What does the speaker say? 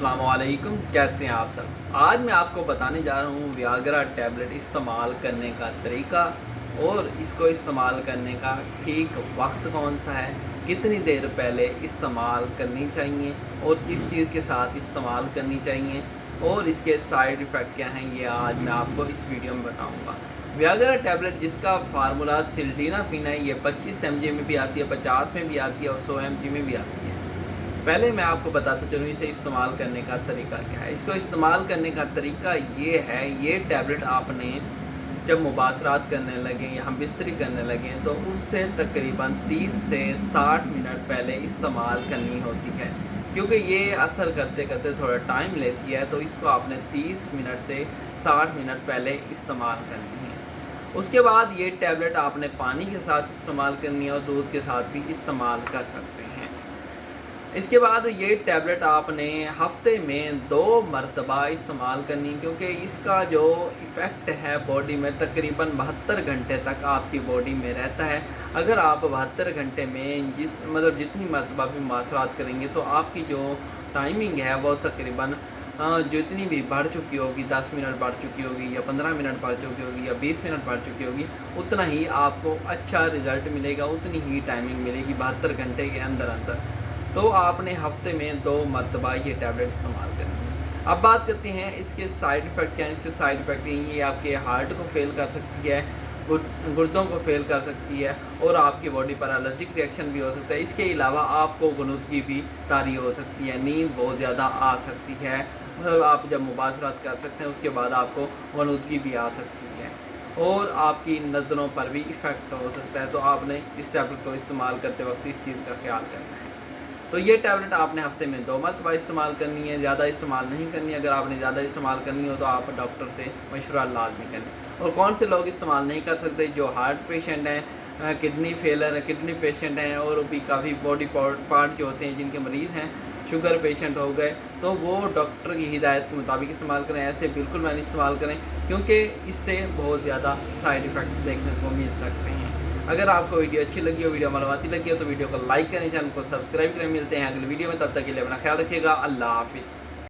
अस्सलाम वालेकुम, कैसे हैं आप सब। आज मैं आपको बताने जा रहा हूँ वियाग्रा टैबलेट इस्तेमाल करने का तरीका और इसको इस्तेमाल करने का ठीक वक्त कौन सा है, कितनी देर पहले इस्तेमाल करनी चाहिए और किस चीज़ के साथ इस्तेमाल करनी चाहिए और इसके साइड इफ़ेक्ट क्या हैं, ये आज मैं आपको इस वीडियो में बताऊँगा। वियाग्रा टैबलेट जिसका फार्मूला सिल्डेनाफिल है, ये 25 mg में भी आती है, 50 में भी आती है और 100 mg में भी आती है। पहले मैं आपको बताता चलूँ इसे इस्तेमाल करने का तरीका क्या है। इसको इस्तेमाल करने का तरीका ये है, ये टैबलेट आपने जब मुबाशरात करने लगें या हम बिस्तरी करने लगें तो उससे तकरीबन 30 से 60 मिनट पहले इस्तेमाल करनी होती है, क्योंकि ये असर करते करते थोड़ा टाइम लेती है। तो इसको आपने 30 मिनट से 60 मिनट पहले इस्तेमाल करनी है। उसके बाद ये टैबलेट आपने पानी के साथ इस्तेमाल करनी है और दूध के साथ भी इस्तेमाल कर सकते हैं। इसके बाद ये टैबलेट आपने हफ्ते में 2 मरतबा इस्तेमाल करनी, क्योंकि इसका जो इफ़ेक्ट है बॉडी में तकरीबन 72 घंटे तक आपकी बॉडी में रहता है। अगर आप 72 घंटे में जितनी मरतबा भी मुबाशरात करेंगे तो आपकी जो टाइमिंग है वो तकरीबन जितनी भी बढ़ चुकी होगी, 10 मिनट बढ़ चुकी होगी या 15 मिनट बढ़ चुकी होगी या 20 मिनट बढ़ चुकी होगी, उतना ही आपको अच्छा रिज़ल्ट मिलेगा, उतनी ही टाइमिंग मिलेगी 72 घंटे के अंदर अंदर। तो आपने हफ्ते में 2 मरतबा ये टैबलेट इस्तेमाल करनी है। अब बात करते हैं इसके साइड इफ़ेक्ट क्या हैं। इसके साइड इफ़ेक्ट ये आपके हार्ट को फेल कर सकती है, गुर्दों को फेल कर सकती है और आपकी बॉडी पर एलर्जिक रिएक्शन भी हो सकता है। इसके अलावा आपको गनुदगी भी तारी हो सकती है, नींद बहुत ज़्यादा आ सकती है। आप जब मुबाशरात कर सकते हैं उसके बाद आपको गनुदगी भी आ सकती है और आपकी नज़रों पर भी इफ़ेक्ट हो सकता है। तो आपने इस टैबलेट को इस्तेमाल करते वक्त इस चीज़ का ख्याल करना है। तो ये टैबलेट आपने हफ्ते में 2 मरतबा इस्तेमाल करनी है, ज़्यादा इस्तेमाल नहीं करनी। अगर आपने ज़्यादा इस्तेमाल करनी हो तो आप डॉक्टर से मशवरा लाजमी करें। और कौन से लोग इस्तेमाल नहीं कर सकते? जो हार्ट पेशेंट हैं, किडनी फेलर है, किडनी पेशेंट हैं और भी काफ़ी बॉडी पार्ट जो होते हैं जिनके मरीज़ हैं, शुगर पेशेंट हो गए, तो वो डॉक्टर की हिदायत के मुताबिक इस्तेमाल करें। ऐसे बिल्कुल नहीं इस्तेमाल करें, क्योंकि इससे बहुत ज़्यादा साइड इफ़ेक्ट देखने को मिल सकते हैं। अगर आपको वीडियो अच्छी लगी हो, वीडियो मालूमाती लगी हो तो वीडियो को लाइक करें, चैनल को सब्सक्राइब करें। मिलते हैं अगली वीडियो में, तब तक के लिए अपना ख्याल रखिएगा। अल्लाह हाफिज़।